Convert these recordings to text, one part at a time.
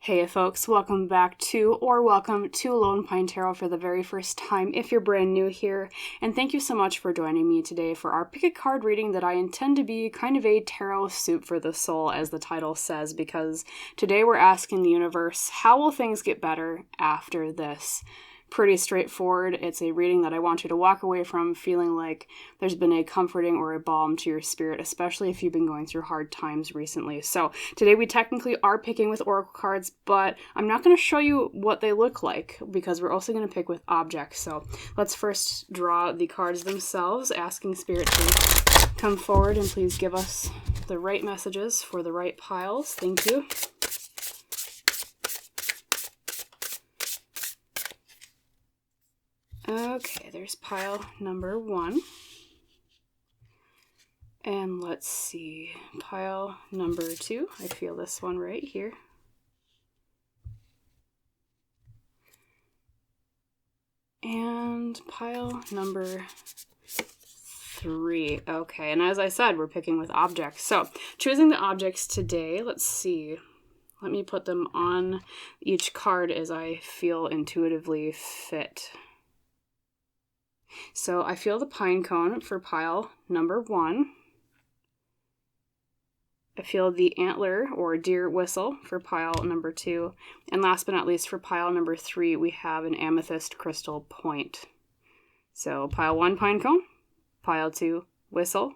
Hey folks, welcome to Lone Pine Tarot for the very first time if you're brand new here, and thank you so much for joining me today for our pick a card reading that I intend to be kind of a tarot soup for the soul, as the title says, because today we're asking the universe, how will things get better after this? Pretty straightforward. It's a reading that I want you to walk away from feeling like there's been a comforting or a balm to your spirit, especially if you've been going through hard times recently. So today we technically are picking with oracle cards, but I'm not going to show you what they look like because we're also going to pick with objects. So let's first draw the cards themselves, asking Spirit to come forward and please give us the right messages for the right piles. Thank you. Okay, there's pile number 1. And let's see, pile number 2. I feel this one right here. And pile number 3. Okay, and as I said, we're picking with objects. So, choosing the objects today, let's see. Let me put them on each card as I feel intuitively fit. So I feel the Pinecone for pile number 1. I feel the Antler or Deer Whistle for pile number 2. And last but not least, for pile number 3, we have an Amethyst Crystal Point. So pile 1, Pinecone. Pile 2, Whistle.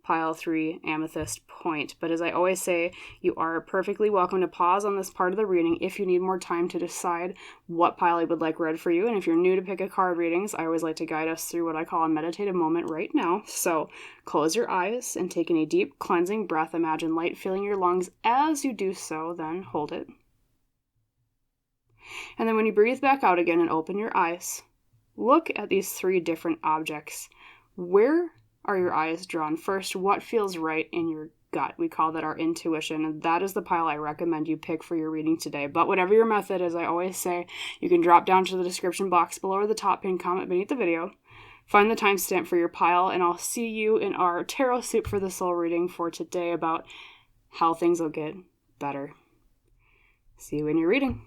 Pile 3, Amethyst Point. But as I always say, you are perfectly welcome to pause on this part of the reading if you need more time to decide what pile I would like read for you. And if you're new to pick a card readings, I always like to guide us through what I call a meditative moment right now. So close your eyes and take in a deep cleansing breath. Imagine light filling your lungs as you do so, then hold it. And then when you breathe back out again and open your eyes, look at these 3 different objects. Where are your eyes drawn first? What feels right in your gut? We call that our intuition, and that is the pile I recommend you pick for your reading today. But whatever your method is, I always say, you can drop down to the description box below or the top pinned comment beneath the video. Find the timestamp for your pile, and I'll see you in our Tarot Soup for the Soul reading for today about how things will get better. See you in your reading.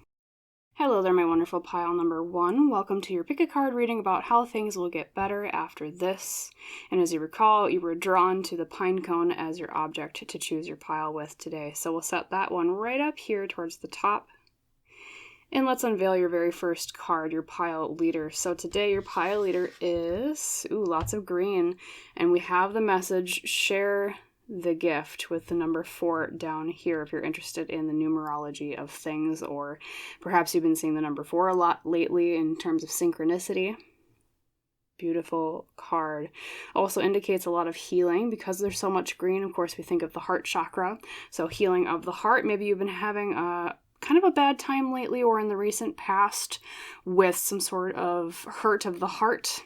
Hello there, my wonderful pile number 1. Welcome to your pick a card reading about how things will get better after this. And as you recall, you were drawn to the Pinecone as your object to choose your pile with today. So we'll set that one right up here towards the top. And let's unveil your very first card, your pile leader. So today your pile leader is, lots of green. And we have the message, share the gift, with the number 4 down here if you're interested in the numerology of things, or perhaps you've been seeing the number 4 a lot lately in terms of synchronicity. Beautiful card. Also indicates a lot of healing because there's so much green. Of course, we think of the heart chakra. So healing of the heart. Maybe you've been having kind of a bad time lately or in the recent past with some sort of hurt of the heart.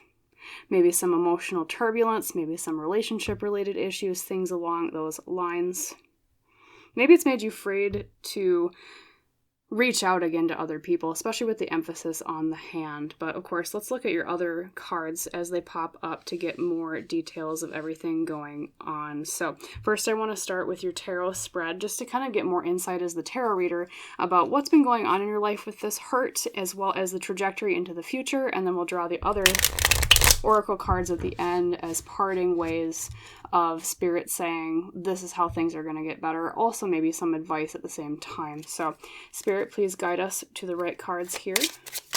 Maybe some emotional turbulence, maybe some relationship-related issues, things along those lines. Maybe it's made you afraid to reach out again to other people, especially with the emphasis on the hand. But of course, let's look at your other cards as they pop up to get more details of everything going on. So first I want to start with your tarot spread just to kind of get more insight as the tarot reader about what's been going on in your life with this hurt, as well as the trajectory into the future. And then we'll draw the other oracle cards at the end as parting ways of Spirit saying this is how things are going to get better. Also maybe some advice at the same time. So Spirit, please guide us to the right cards here.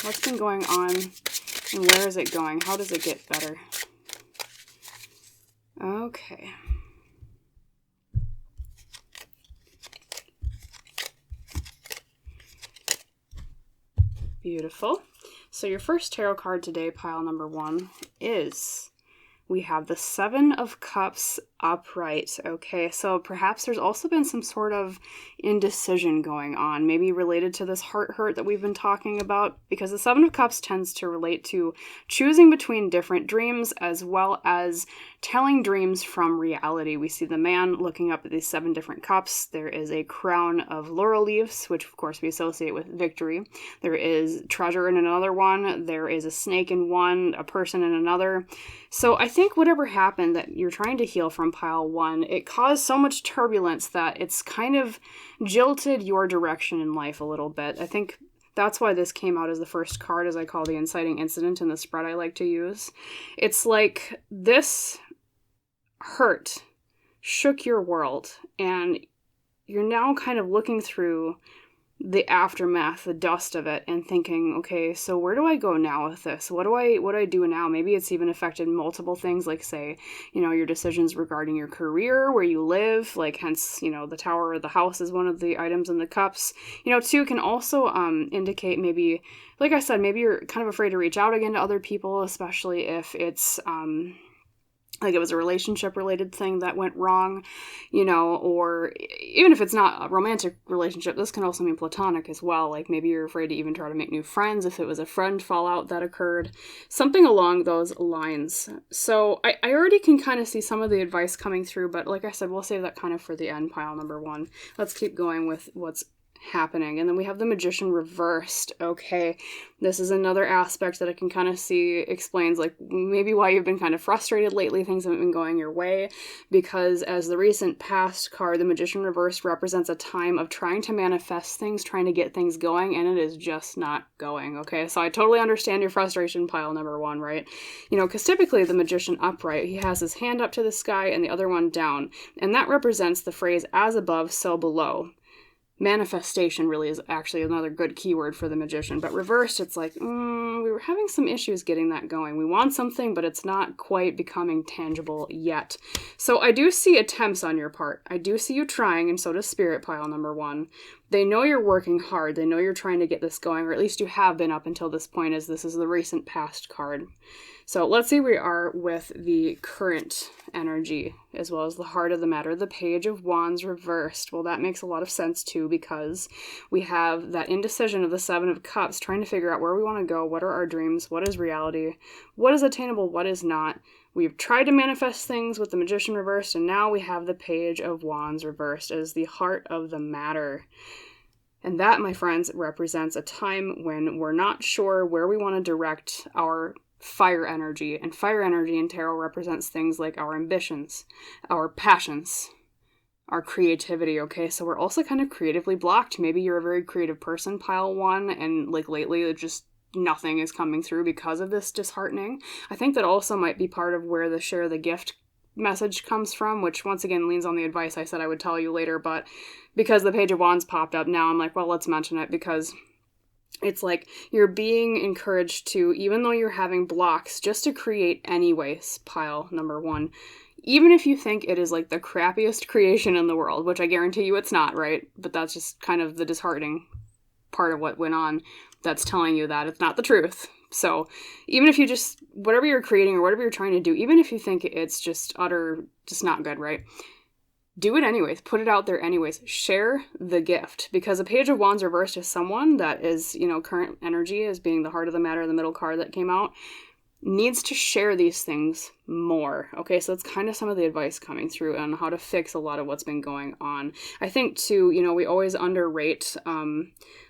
What's been going on and where is it going? How does it get better? Okay. Beautiful. So your first tarot card today, pile number 1, is we have the 7 of Cups upright. Okay, so perhaps there's also been some sort of indecision going on, maybe related to this heart hurt that we've been talking about, because the 7 of Cups tends to relate to choosing between different dreams as well as telling dreams from reality. We see the man looking up at these 7 different cups. There is a crown of laurel leaves, which of course we associate with victory. There is treasure in another one. There is a snake in one, a person in another. So I think whatever happened that you're trying to heal from from pile 1, it caused so much turbulence that it's kind of jilted your direction in life a little bit. I think that's why this came out as the first card, as I call the inciting incident in the spread I like to use. It's like this hurt shook your world, and you're now kind of looking through the aftermath, the dust of it, and thinking, okay, so where do I go now with this? What do I do now? Maybe it's even affected multiple things, like, say, your decisions regarding your career, where you live, like, hence, the tower or the house is one of the items in the cups. 2 can also indicate maybe, like I said, maybe you're kind of afraid to reach out again to other people, especially if it's like it was a relationship related thing that went wrong, or even if it's not a romantic relationship, this can also mean platonic as well. Like maybe you're afraid to even try to make new friends if it was a friend fallout that occurred, something along those lines. So I already can kind of see some of the advice coming through, but like I said, we'll save that kind of for the end, pile number 1. Let's keep going with what's happening. And then we have the Magician reversed. Okay, this is another aspect that I can kind of see explains like maybe why you've been kind of frustrated lately, things haven't been going your way, because as the recent past card, the Magician reversed represents a time of trying to manifest things, trying to get things going, and it is just not going. Okay, so I totally understand your frustration, pile number 1, right? Because typically the Magician upright, he has his hand up to the sky and the other one down, and that represents the phrase as above, so below. Manifestation really is actually another good keyword for the Magician, but reversed, it's like, we were having some issues getting that going. We want something, but it's not quite becoming tangible yet. So I do see attempts on your part. I do see you trying, and so does Spirit, pile number 1. They know you're working hard. They know you're trying to get this going, or at least you have been up until this point, as this is the recent past card. So let's see where we are with the current energy, as well as the heart of the matter, the Page of Wands reversed. Well, that makes a lot of sense too, because we have that indecision of the 7 of Cups, trying to figure out where we want to go, what are our dreams, what is reality, what is attainable, what is not. We've tried to manifest things with the Magician reversed, and now we have the Page of Wands reversed as the heart of the matter. And that, my friends, represents a time when we're not sure where we want to direct our fire energy. And fire energy in tarot represents things like our ambitions, our passions, our creativity. Okay, so we're also kind of creatively blocked. Maybe you're a very creative person, pile 1, and like lately it just nothing is coming through because of this disheartening. I think that also might be part of where the share the gift message comes from, which once again leans on the advice I said I would tell you later, but because the Page of Wands popped up now, I'm like, well, let's mention it, because it's like you're being encouraged to, even though you're having blocks, just to create anyways, pile number 1. Even if you think it is like the crappiest creation in the world, which I guarantee you it's not, right? But that's just kind of the disheartening part of what went on that's telling you that it's not the truth. So even if you just, whatever you're creating or whatever you're trying to do, even if you think it's just just not good, right? Do it anyways. Put it out there anyways. Share the gift, because a Page of Wands reversed is someone that is, current energy as being the heart of the matter, the middle card that came out, needs to share these things more. Okay, so that's kind of some of the advice coming through on how to fix a lot of what's been going on. I think too, we always underrate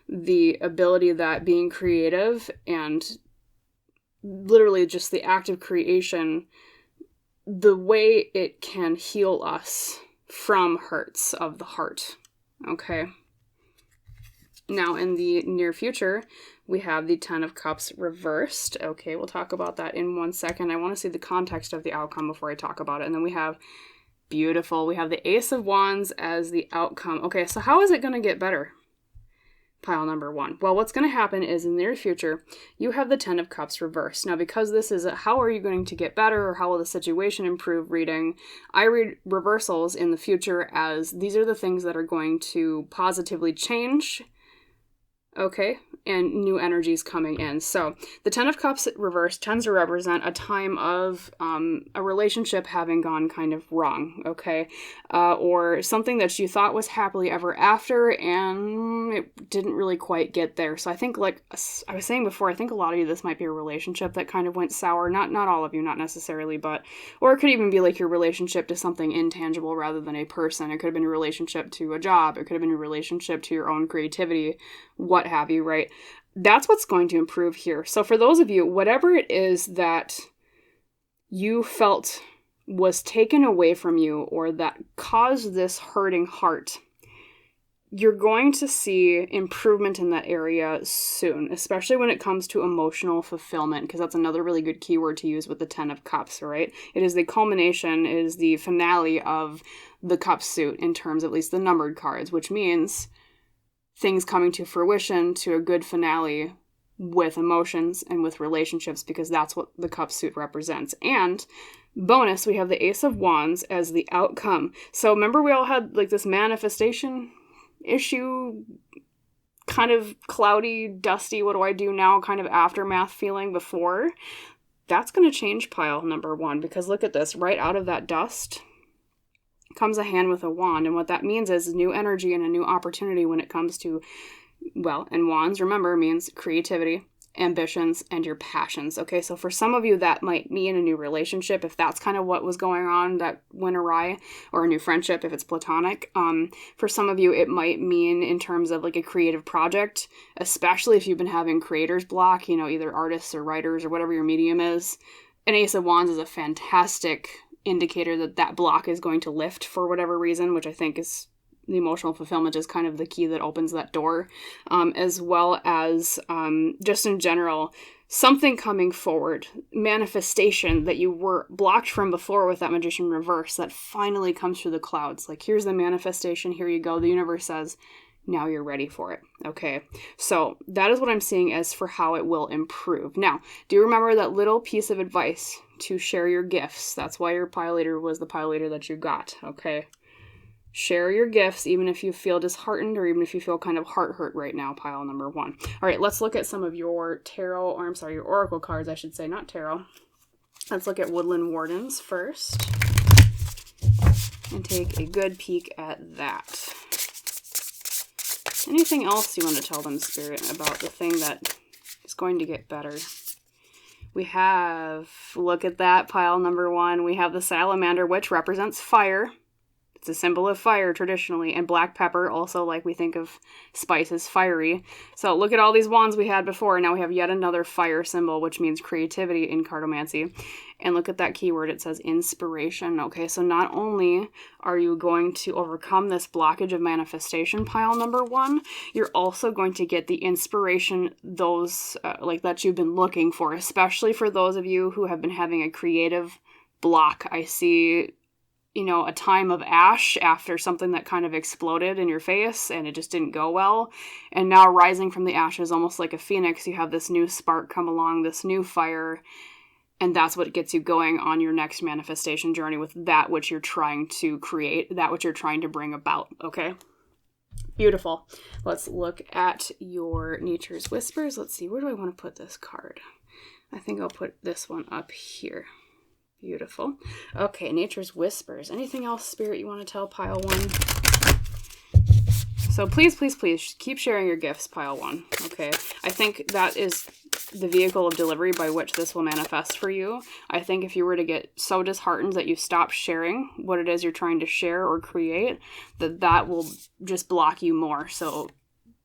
the ability that being creative and literally just the act of creation, the way it can heal us from hurts of the heart. Okay. Now, in the near future, we have the 10 of Cups reversed. Okay, we'll talk about that in 1 second. I want to see the context of the outcome before I talk about it. And then we have, beautiful, we have the Ace of Wands as the outcome. Okay, so how is it going to get better? Pile number 1. Well, what's going to happen is in the near future, you have the 10 of Cups reversed. Now, because this is a how are you going to get better or how will the situation improve reading, I read reversals in the future as these are the things that are going to positively change. Okay, and new energies coming in. So the 10 of Cups reversed tends to represent a time of a relationship having gone kind of wrong, okay? Or something that you thought was happily ever after and it didn't really quite get there. So I think, like I was saying before, I think a lot of you, this might be a relationship that kind of went sour. Not all of you, not necessarily, but, or it could even be like your relationship to something intangible rather than a person. It could have been your relationship to a job. It could have been your relationship to your own creativity, what have you, right? That's what's going to improve here. So for those of you, whatever it is that you felt was taken away from you or that caused this hurting heart, you're going to see improvement in that area soon, especially when it comes to emotional fulfillment, because that's another really good keyword to use with the 10 of Cups, right? It is the culmination, it is the finale of the Cup suit in terms of at least the numbered cards, which means things coming to fruition, to a good finale with emotions and with relationships, because that's what the Cup suit represents. And bonus, we have the Ace of Wands as the outcome. So remember we all had like this manifestation issue, kind of cloudy, dusty, what do I do now kind of aftermath feeling before. That's going to change pile number 1, because look at this, right out of that dust comes a hand with a wand, and what that means is new energy and a new opportunity when it comes to, well, and wands, remember, means creativity, ambitions, and your passions. Okay, so for some of you that might mean a new relationship, if that's kind of what was going on that went awry, or a new friendship if it's platonic. For some of you it might mean in terms of like a creative project, especially if you've been having creator's block, you know, either artists or writers or whatever your medium is. An Ace of Wands is a fantastic indicator that that block is going to lift for whatever reason, which I think is the emotional fulfillment is kind of the key that opens that door, as well as just in general, something coming forward, manifestation that you were blocked from before with that Magician reverse that finally comes through the clouds. Like, here's the manifestation, here you go. The universe says, now you're ready for it. Okay, so that is what I'm seeing as for how it will improve. Now, do you remember that little piece of advice to share your gifts? That's why your pile leader was the pile leader that you got, okay? Share your gifts, even if you feel disheartened or even if you feel kind of heart hurt right now, pile number 1. All right, let's look at some of your tarot, or I'm sorry, your oracle cards, I should say, not tarot. Let's look at Woodland Wardens first and take a good peek at that. Anything else you want to tell them, Spirit, about the thing that is going to get better? We have, look at that, pile number 1. We have the salamander, which represents fire. It's a symbol of fire traditionally, and black pepper, also like we think of spice as fiery. So look at all these wands we had before, and now we have yet another fire symbol, which means creativity in cartomancy. And look at that keyword, it says inspiration. Okay, so not only are you going to overcome this blockage of manifestation, pile number 1, you're also going to get the inspiration, those like that you've been looking for, especially for those of you who have been having a creative block. I see, you know, a time of ash after something that kind of exploded in your face and it just didn't go well. And now rising from the ashes, almost like a phoenix, you have this new spark come along, this new fire. And that's what gets you going on your next manifestation journey with that which you're trying to create, that which you're trying to bring about, okay? Beautiful. Let's look at your Nature's Whispers. Let's see, where do I want to put this card? I think I'll put this one up here. Beautiful. Okay, Nature's Whispers. Anything else, Spirit, you want to tell pile 1? So please, please, please keep sharing your gifts, pile 1. Okay, I think that is the vehicle of delivery by which this will manifest for you. I think if you were to get so disheartened that you stop sharing what it is you're trying to share or create, that will just block you more. So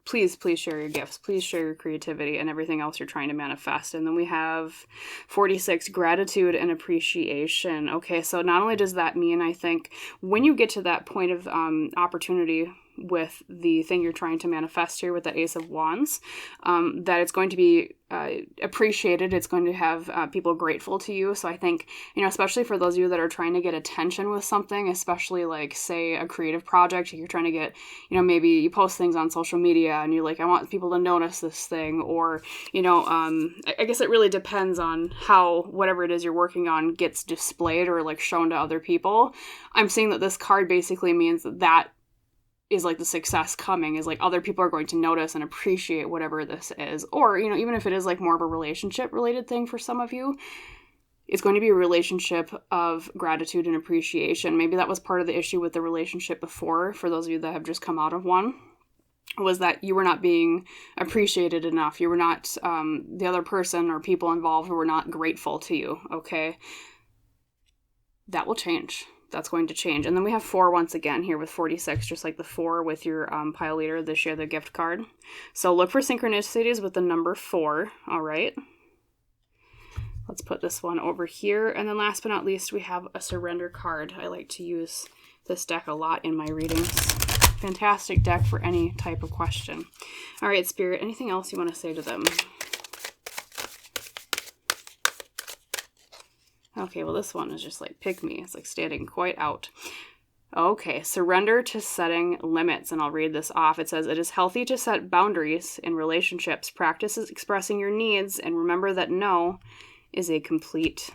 please, please share your gifts. Please share your creativity and everything else you're trying to manifest. And then we have 46, gratitude and appreciation. Okay, so not only does that mean, I think, when you get to that point of opportunity with the thing you're trying to manifest here with the Ace of Wands, that it's going to be appreciated. It's going to have people grateful to you. So I think, you know, especially for those of you that are trying to get attention with something, especially like, say, a creative project, you're trying to get, you know, maybe you post things on social media and you're like, I want people to notice this thing, or, you know, I guess it really depends on how whatever it is you're working on gets displayed or like shown to other people. I'm seeing that this card basically means that is like the success coming, is like other people are going to notice and appreciate whatever this is. Or, you know, even if it is like more of a relationship related thing for some of you, it's going to be a relationship of gratitude and appreciation. Maybe that was part of the issue with the relationship before, for those of you that have just come out of one, was that you were not being appreciated enough. You were not, the other person or people involved were not grateful to you, okay? That will change. That's going to change. And then we have 4 once again here with 46, just like the 4 with your pile leader, this year, the gift card. So look for synchronicities with the number 4, all right? Let's put this one over here. And then last but not least, we have a surrender card. I like to use this deck a lot in my readings. Fantastic deck for any type of question. All right, Spirit, anything else you want to say to them? Okay, well, this one is just like pick me. It's like standing quite out. Okay, surrender to setting limits, and I'll read this off. It says, it is healthy to set boundaries in relationships. Practice expressing your needs, and remember that no is a complete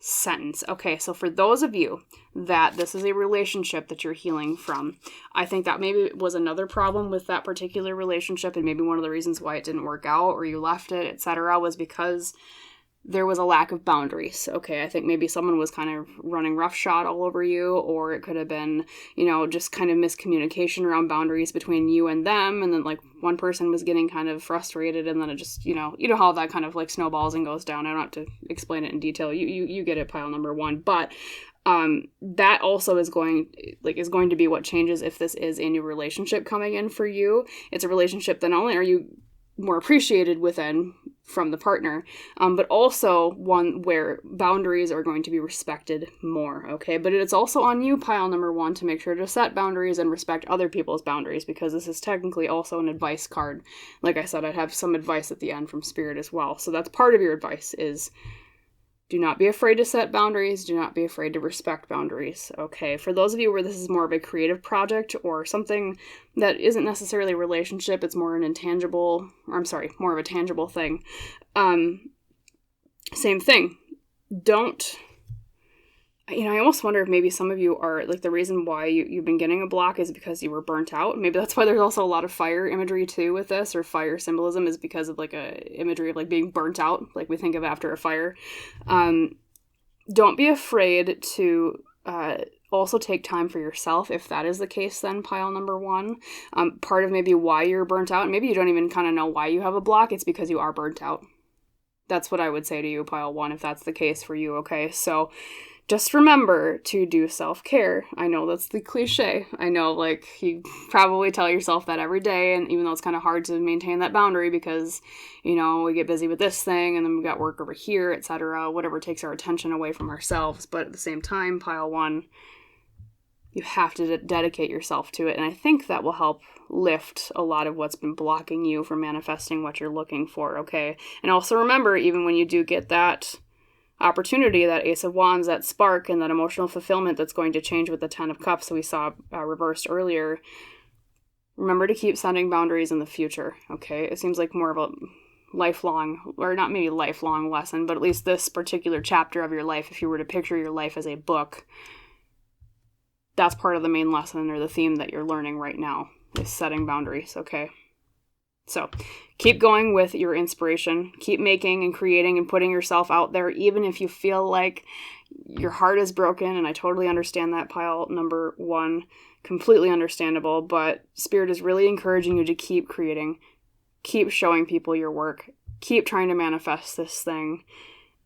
sentence. Okay, so for those of you that this is a relationship that you're healing from, I think that maybe was another problem with that particular relationship, and maybe one of the reasons why it didn't work out or you left it, etc., was because there was a lack of boundaries. Okay, I think maybe someone was kind of running roughshod all over you, or it could have been, just kind of miscommunication around boundaries between you and them, and then like one person was getting kind of frustrated, and then it just, you know how that kind of like snowballs and goes down. I don't have to explain it in detail. You get it, pile number one. But that also is going to be what changes if this is a new relationship coming in for you. It's a relationship that not only are you more appreciated within from the partner, but also one where boundaries are going to be respected more, okay? But it's also on you, pile number one, to make sure to set boundaries and respect other people's boundaries, because this is technically also an advice card. Like I said, I'd have some advice at the end from Spirit as well. So that's part of your advice is do not be afraid to set boundaries. Do not be afraid to respect boundaries. Okay, for those of you where this is more of a creative project or something that isn't necessarily a relationship, it's more more of a tangible thing. Same thing. I almost wonder if maybe some of you are, like, the reason why you've been getting a block is because you were burnt out. Maybe that's why there's also a lot of fire imagery too with this, or fire symbolism is because of like a imagery of like being burnt out, like we think of after a fire. Don't be afraid to also take time for yourself if that is the case, then pile number one. Part of maybe why you're burnt out, and maybe you don't even kind of know why you have a block, it's because you are burnt out. That's what I would say to you, pile one, if that's the case for you, okay? So just remember to do self-care. I know that's the cliche. I know, like, you probably tell yourself that every day, and even though it's kind of hard to maintain that boundary because, we get busy with this thing, and then we got work over here, etc., whatever takes our attention away from ourselves. But at the same time, pile one, you have to dedicate yourself to it, and I think that will help lift a lot of what's been blocking you from manifesting what you're looking for, okay? And also remember, even when you do get that opportunity, that Ace of Wands, that spark, and that emotional fulfillment that's going to change with the Ten of Cups that we saw reversed earlier, remember to keep setting boundaries in the future, okay? It seems like more of a lifelong, or not maybe lifelong lesson, but at least this particular chapter of your life, if you were to picture your life as a book, that's part of the main lesson or the theme that you're learning right now, is setting boundaries, okay? So keep going with your inspiration. Keep making and creating and putting yourself out there, even if you feel like your heart is broken. And I totally understand that, pile number one. Completely understandable. But Spirit is really encouraging you to keep creating. Keep showing people your work. Keep trying to manifest this thing.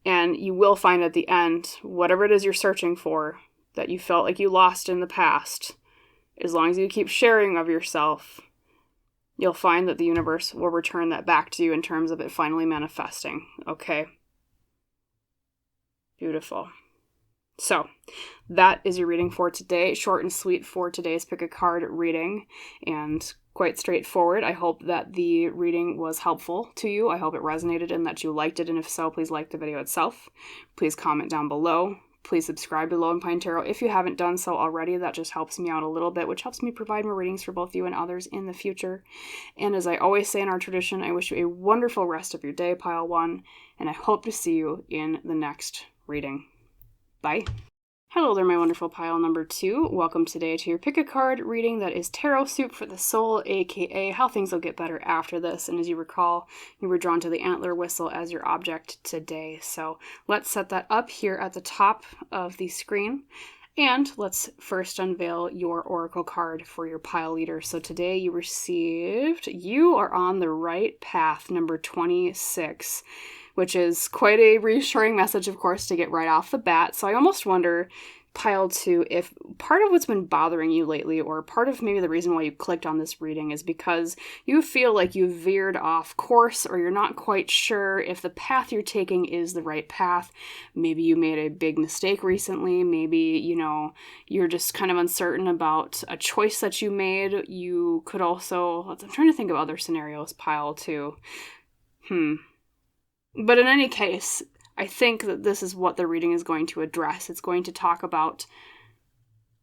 And you will find at the end, whatever it is you're searching for, that you felt like you lost in the past, as long as you keep sharing of yourself, you'll find that the universe will return that back to you in terms of it finally manifesting, okay? Beautiful. So, that is your reading for today. Short and sweet for today's pick a card reading, and quite straightforward. I hope that the reading was helpful to you. I hope it resonated and that you liked it, and if so, please like the video itself. Please comment down below. Please subscribe to Low and Pine Tarot if you haven't done so already. That just helps me out a little bit, which helps me provide more readings for both you and others in the future. And as I always say in our tradition, I wish you a wonderful rest of your day, pile one, and I hope to see you in the next reading. Bye. Hello there, my wonderful pile number two. Welcome today to your pick a card reading that is Tarot Soup for the Soul, aka How Things Will Get Better After This. And as you recall, you were drawn to the Antler whistle as your object today. So let's set that up here at the top of the screen. And let's first unveil your oracle card for your pile leader. So today you are on the right path, number 26. Which is quite a reassuring message, of course, to get right off the bat. So I almost wonder, Pile 2, if part of what's been bothering you lately, or part of maybe the reason why you clicked on this reading is because you feel like you veered off course, or you're not quite sure if the path you're taking is the right path. Maybe you made a big mistake recently. Maybe, you're just kind of uncertain about a choice that you made. You could also, I'm trying to think of other scenarios, Pile 2. But in any case, I think that this is what the reading is going to address. It's going to talk about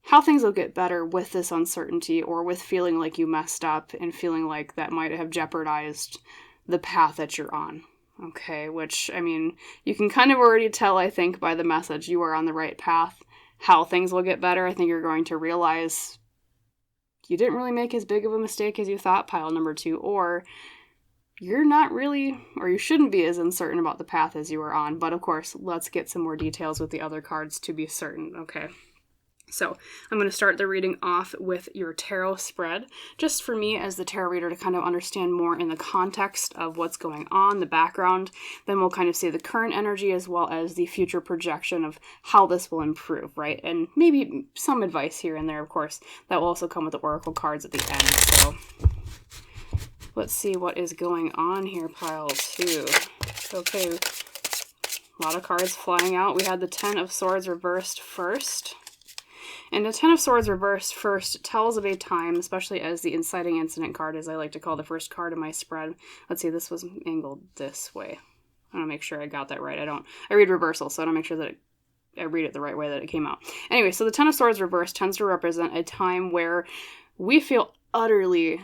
how things will get better with this uncertainty, or with feeling like you messed up and feeling like that might have jeopardized the path that you're on. Okay, which, you can kind of already tell, I think, by the message you are on the right path. How things will get better, I think you're going to realize you didn't really make as big of a mistake as you thought, Pile number 2, or you're not really, or you shouldn't be as uncertain about the path as you are on. But of course, let's get some more details with the other cards to be certain, okay? So I'm going to start the reading off with your tarot spread, just for me as the tarot reader to kind of understand more in the context of what's going on, the background. Then we'll kind of see the current energy as well as the future projection of how this will improve, right? And maybe some advice here and there, of course, that will also come with the oracle cards at the end. So let's see what is going on here, Pile 2. Okay, a lot of cards flying out. We had the Ten of Swords reversed first. And the Ten of Swords reversed first tells of a time, especially as the inciting incident card, as I like to call the first card in my spread. Let's see, this was angled this way. I want to make sure I got that right. I read reversal, so I don't make sure that I read it the right way that it came out. Anyway, so the Ten of Swords reversed tends to represent a time where we feel utterly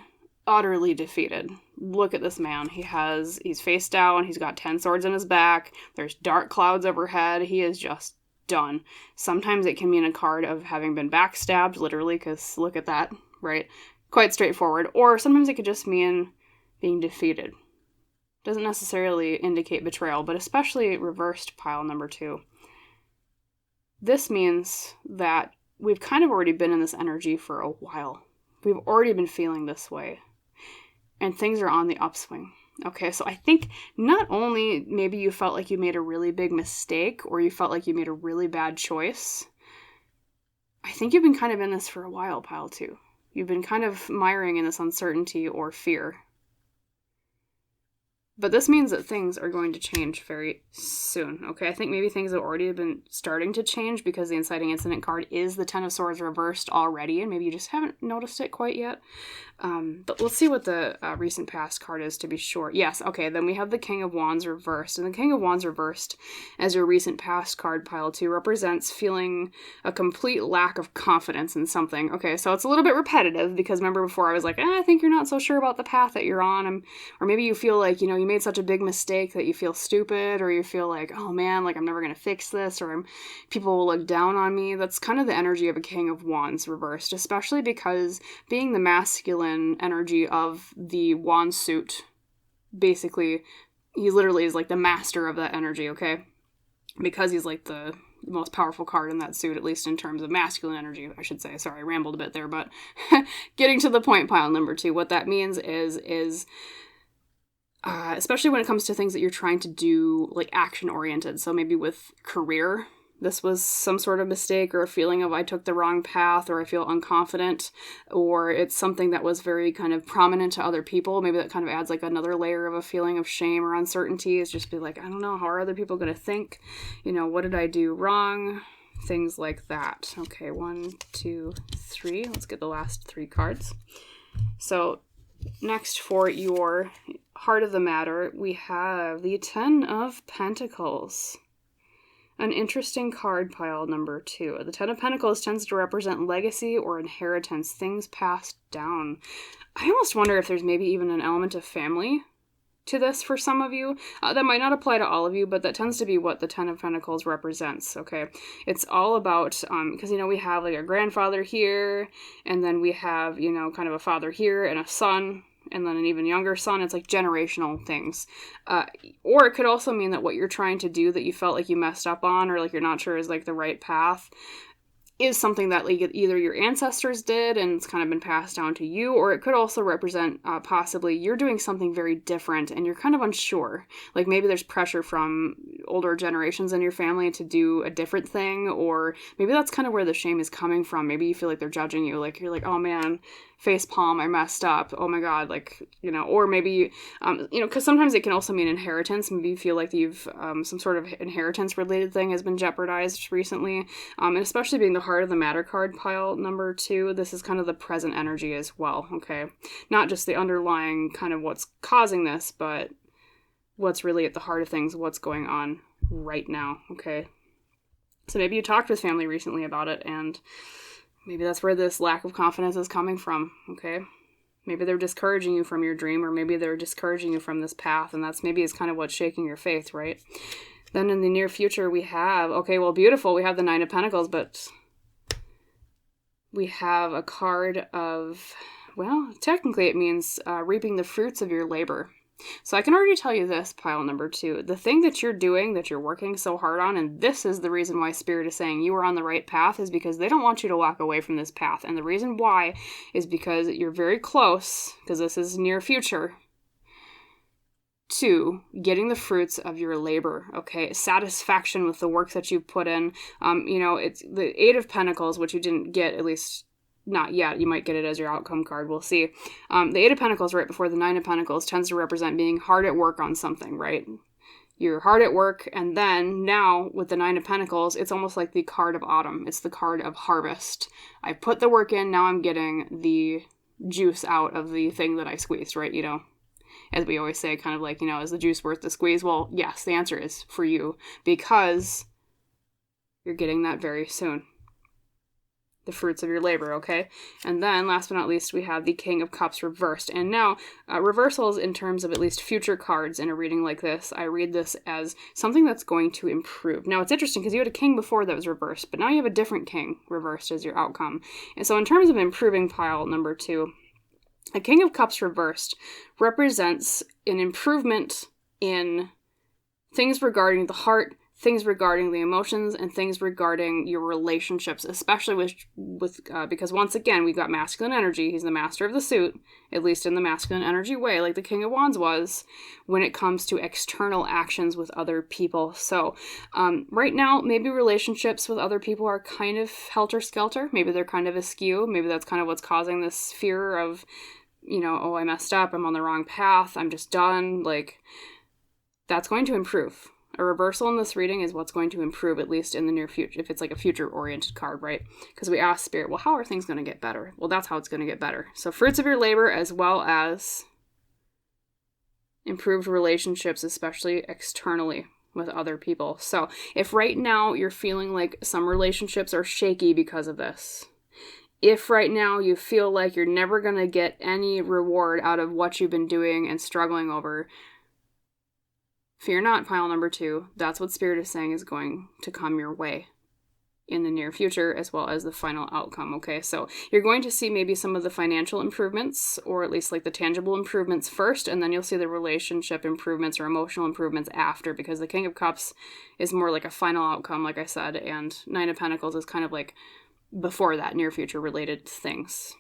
defeated. Look at this man. He's face down. He's got 10 swords in his back. There's dark clouds overhead. He is just done. Sometimes it can mean a card of having been backstabbed, literally, because look at that, right? Quite straightforward. Or sometimes it could just mean being defeated. Doesn't necessarily indicate betrayal, but especially reversed, Pile number 2. This means that we've kind of already been in this energy for a while. We've already been feeling this way. And things are on the upswing. Okay, so I think not only maybe you felt like you made a really big mistake, or you felt like you made a really bad choice, I think you've been kind of in this for a while, Pile 2. You've been kind of miring in this uncertainty or fear. But this means that things are going to change very soon, okay? I think maybe things have already been starting to change because the inciting incident card is the Ten of Swords reversed already, and maybe you just haven't noticed it quite yet. But let's see what the recent past card is to be sure. Yes, okay, then we have the King of Wands reversed. And the King of Wands reversed as your recent past card, Pile 2, represents feeling a complete lack of confidence in something. Okay, so it's a little bit repetitive because remember before I was like, I think you're not so sure about the path that you're on. Or maybe you feel like, you made such a big mistake that you feel stupid, or you feel like, oh man, like I'm never going to fix this, or people will look down on me. That's kind of the energy of a King of Wands reversed, especially because being the masculine energy of the wand suit, basically, he literally is like the master of that energy, okay? Because he's like the most powerful card in that suit, at least in terms of masculine energy, I should say. Sorry, I rambled a bit there, but getting to the point, Pile number 2, what that means is especially when it comes to things that you're trying to do, like action-oriented. So maybe with career, this was some sort of mistake or a feeling of I took the wrong path, or I feel unconfident, or it's something that was very kind of prominent to other people. Maybe that kind of adds like another layer of a feeling of shame or uncertainty. It's just be like, I don't know, how are other people going to think? What did I do wrong? Things like that. Okay, 1, 2, 3. Let's get the last 3 cards. So next, for your heart of the matter, we have the Ten of Pentacles. An interesting card, Pile number 2. The Ten of Pentacles tends to represent legacy or inheritance, things passed down. I almost wonder if there's maybe even an element of family to this for some of you. That might not apply to all of you, but that tends to be what the Ten of Pentacles represents, okay? It's all about, because, we have like a grandfather here, and then we have, kind of a father here and a son, and then an even younger son. It's like generational things. Or it could also mean that what you're trying to do that you felt like you messed up on, or like you're not sure is like the right path, is something that like either your ancestors did and it's kind of been passed down to you, or it could also represent possibly you're doing something very different and you're kind of unsure. Like maybe there's pressure from older generations in your family to do a different thing, or maybe that's kind of where the shame is coming from. Maybe you feel like they're judging you, like you're like, oh man, face palm, I messed up, oh my god, like, or maybe because sometimes it can also mean inheritance. Maybe you feel like you've some sort of inheritance related thing has been jeopardized recently, and especially being the heart of the matter card, pile number 2, this is kind of the present energy as well. Okay, not just the underlying kind of what's causing this, but what's really at the heart of things, what's going on right now. Okay, so maybe you talked with family recently about it, and maybe that's where this lack of confidence is coming from. Okay, maybe they're discouraging you from your dream, or maybe they're discouraging you from this path, and that's maybe is kind of what's shaking your faith, right? Then in the near future we have, okay, well, beautiful, we have the 9 of Pentacles, but we have a card of, well, technically it means reaping the fruits of your labor. So I can already tell you this, pile number 2, the thing that you're doing, that you're working so hard on, and this is the reason why Spirit is saying you are on the right path, is because they don't want you to walk away from this path. And the reason why is because you're very close, because this is near future, to getting the fruits of your labor. Okay, satisfaction with the work that you put in. It's the 8 of Pentacles, which you didn't get, at least not yet. You might get it as your outcome card. We'll see. The 8 of Pentacles right before the 9 of Pentacles tends to represent being hard at work on something, right? You're hard at work, and then now with the 9 of Pentacles, it's almost like the card of autumn. It's the card of harvest. I put the work in, now I'm getting the juice out of the thing that I squeezed, right? As we always say, kind of like, is the juice worth the squeeze? Well, yes, the answer is for you, because you're getting that very soon. The fruits of your labor, okay? And then, last but not least, we have the King of Cups reversed. And now, reversals in terms of at least future cards in a reading like this, I read this as something that's going to improve. Now, it's interesting because you had a king before that was reversed, but now you have a different king reversed as your outcome. And so in terms of improving, pile number 2, a King of Cups reversed represents an improvement in things regarding the heart, things regarding the emotions, and things regarding your relationships, especially with because once again, we've got masculine energy. He's the master of the suit, at least in the masculine energy way, like the King of Wands was, when it comes to external actions with other people. So right now, maybe relationships with other people are kind of helter-skelter. Maybe they're kind of askew. Maybe that's kind of what's causing this fear of, oh, I messed up, I'm on the wrong path, I'm just done. Like, that's going to improve. A reversal in this reading is what's going to improve, at least in the near future, if it's like a future-oriented card, right? Because we ask Spirit, well, how are things going to get better? Well, that's how it's going to get better. So fruits of your labor, as well as improved relationships, especially externally with other people. So if right now you're feeling like some relationships are shaky because of this, if right now you feel like you're never going to get any reward out of what you've been doing and struggling over, fear not, pile number 2. That's what Spirit is saying is going to come your way in the near future, as well as the final outcome, okay? So you're going to see maybe some of the financial improvements, or at least like the tangible improvements first, and then you'll see the relationship improvements or emotional improvements after, because the King of Cups is more like a final outcome, like I said, and 9 of Pentacles is kind of like before that, near future related things.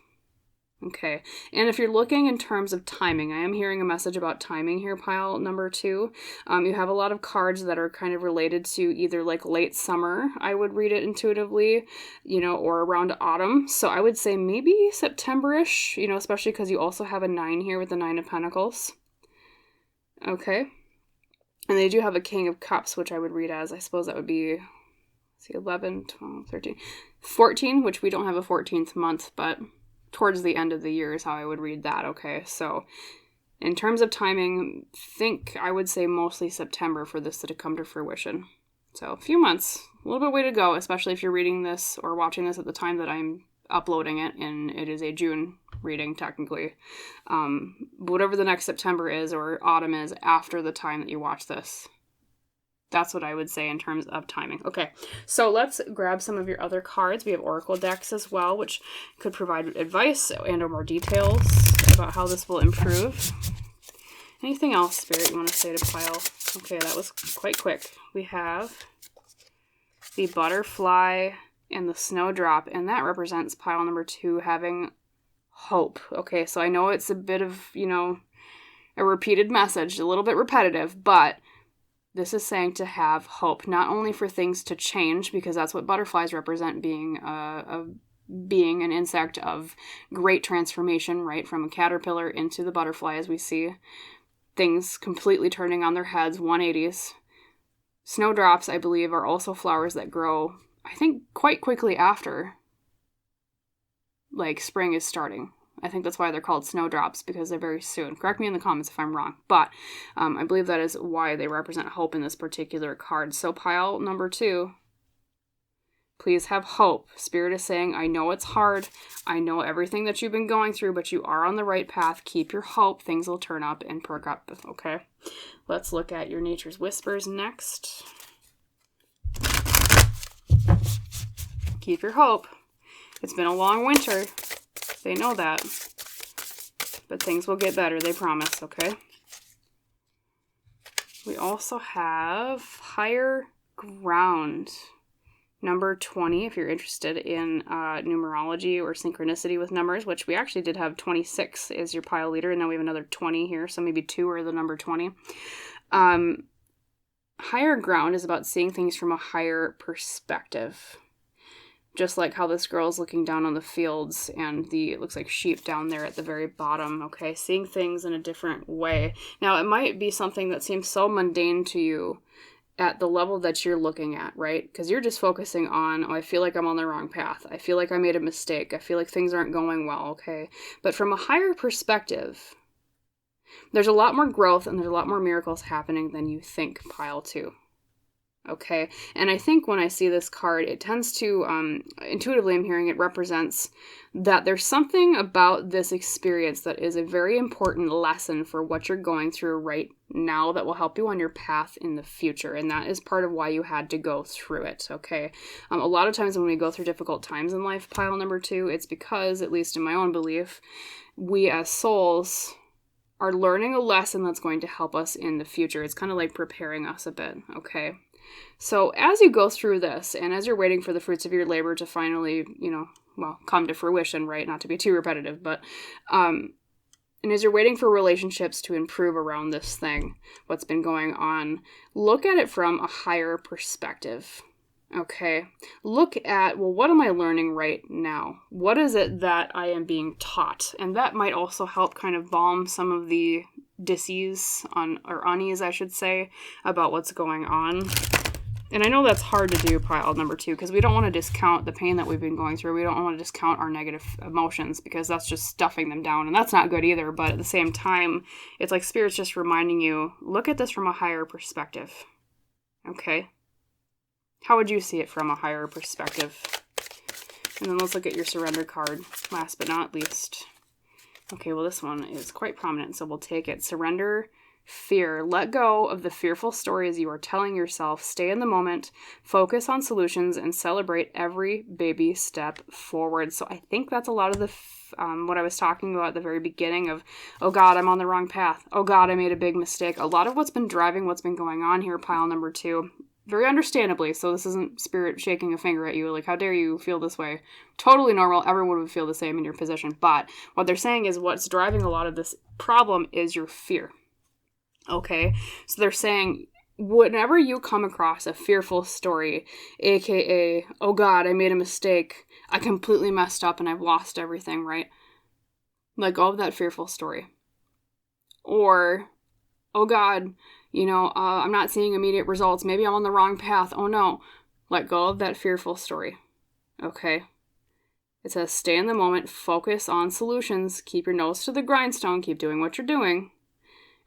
Okay, and if you're looking in terms of timing, I am hearing a message about timing here, pile number 2. You have a lot of cards that are kind of related to either like late summer, I would read it intuitively, or around autumn. So I would say maybe September-ish, especially because you also have a 9 here with the 9 of Pentacles. Okay, and they do have a King of Cups, which I would read as, I suppose that would be, 11, 12, 13, 14, which we don't have a 14th month, but towards the end of the year is how I would read that, okay? So in terms of timing, I would say mostly September for this to come to fruition. So a few months, a little bit way to go, especially if you're reading this or watching this at the time that I'm uploading it, and it is a June reading technically. Whatever the next September is or autumn is after the time that you watch this. That's what I would say in terms of timing. Okay, so let's grab some of your other cards. We have oracle decks as well, which could provide advice and or more details about how this will improve. Anything else, Spirit, you want to say to pile? Okay, that was quite quick. We have the butterfly and the snowdrop, and that represents pile number 2 having hope. Okay, so I know it's a bit of, a repeated message, a little bit repetitive, but This is saying to have hope, not only for things to change, because that's what butterflies represent, being an insect of great transformation, right? From a caterpillar into the butterfly, as we see things completely turning on their heads, 180s. Snowdrops, I believe, are also flowers that grow, I think, quite quickly after, like, spring is starting. I think that's why they're called snowdrops, because they're very soon. Correct me in the comments if I'm wrong. But I believe that is why they represent hope in this particular card. So pile number 2, please have hope. Spirit is saying, I know it's hard. I know everything that you've been going through, but you are on the right path. Keep your hope. Things will turn up and perk up. Okay. Let's look at your Nature's Whispers next. Keep your hope. It's been a long winter. They know that. But things will get better, they promise, okay? We also have Higher Ground. Number 20, if you're interested in numerology or synchronicity with numbers, which we actually did have 26 as your pile leader, and then we have another 20 here, so maybe 2 are the number 20. Higher Ground is about seeing things from a higher perspective. Just like how this girl is looking down on the fields and it looks like sheep down there at the very bottom, okay? Seeing things in a different way. Now, it might be something that seems so mundane to you at the level that you're looking at, right? Because you're just focusing on, I feel like I'm on the wrong path. I feel like I made a mistake. I feel like things aren't going well, okay? But from a higher perspective, there's a lot more growth and there's a lot more miracles happening than you think, pile 2. Okay, and I think when I see this card, it tends to, intuitively I'm hearing it represents that there's something about this experience that is a very important lesson for what you're going through right now that will help you on your path in the future, and that is part of why you had to go through it, okay? A lot of times when we go through difficult times in life, pile number 2, it's because, at least in my own belief, we as souls are learning a lesson that's going to help us in the future. It's kind of like preparing us a bit, okay? So as you go through this, and as you're waiting for the fruits of your labor to finally, come to fruition, right? Not to be too repetitive, but, and as you're waiting for relationships to improve around this thing, what's been going on, look at it from a higher perspective, okay? Look at, what am I learning right now? What is it that I am being taught? And that might also help kind of balm some of the disease or unease, I should say, about what's going on. And I know that's hard to do, pile number 2, because we don't want to discount the pain that we've been going through. We don't want to discount our negative emotions, because that's just stuffing them down, and that's not good either. But at the same time, it's like Spirit's just reminding you, look at this from a higher perspective. Okay? How would you see it from a higher perspective? And then let's look at your surrender card, last but not least. Okay, well, this one is quite prominent, so we'll take it. Surrender fear. Let go of the fearful stories you are telling yourself. Stay in the moment, focus on solutions, and celebrate every baby step forward. So I think that's a lot of the what I was talking about at the very beginning of, oh God, I'm on the wrong path. Oh God, I made a big mistake. A lot of what's been driving what's been going on here, pile number 2, very understandably. So this isn't Spirit shaking a finger at you, like, how dare you feel this way? Totally normal. Everyone would feel the same in your position. But what they're saying is what's driving a lot of this problem is your fear. Okay, so they're saying whenever you come across a fearful story, aka, oh God, I made a mistake, I completely messed up and I've lost everything, right? Let go of that fearful story. Or, oh God, I'm not seeing immediate results. Maybe I'm on the wrong path. Oh no. Let go of that fearful story. Okay? It says stay in the moment, focus on solutions, keep your nose to the grindstone, keep doing what you're doing,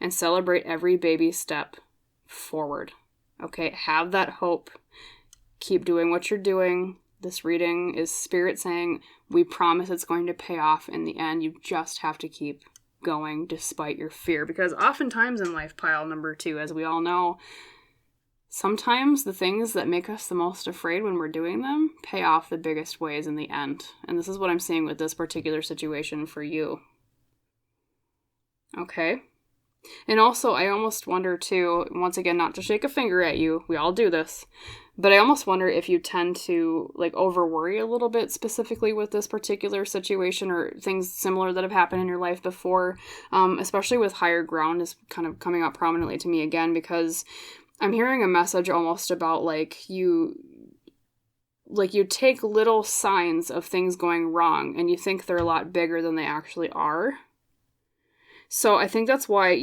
and celebrate every baby step forward. Okay, have that hope. Keep doing what you're doing. This reading is Spirit saying, we promise it's going to pay off in the end. You just have to keep going despite your fear. Because oftentimes in life, pile number 2, as we all know, sometimes the things that make us the most afraid when we're doing them pay off the biggest ways in the end. And this is what I'm seeing with this particular situation for you. Okay? And also, I almost wonder too, once again, not to shake a finger at you, we all do this, but I almost wonder if you tend to over worry a little bit specifically with this particular situation or things similar that have happened in your life before, especially with Higher Ground is kind of coming up prominently to me again, because I'm hearing a message almost about you take little signs of things going wrong and you think they're a lot bigger than they actually are. So I think that's why,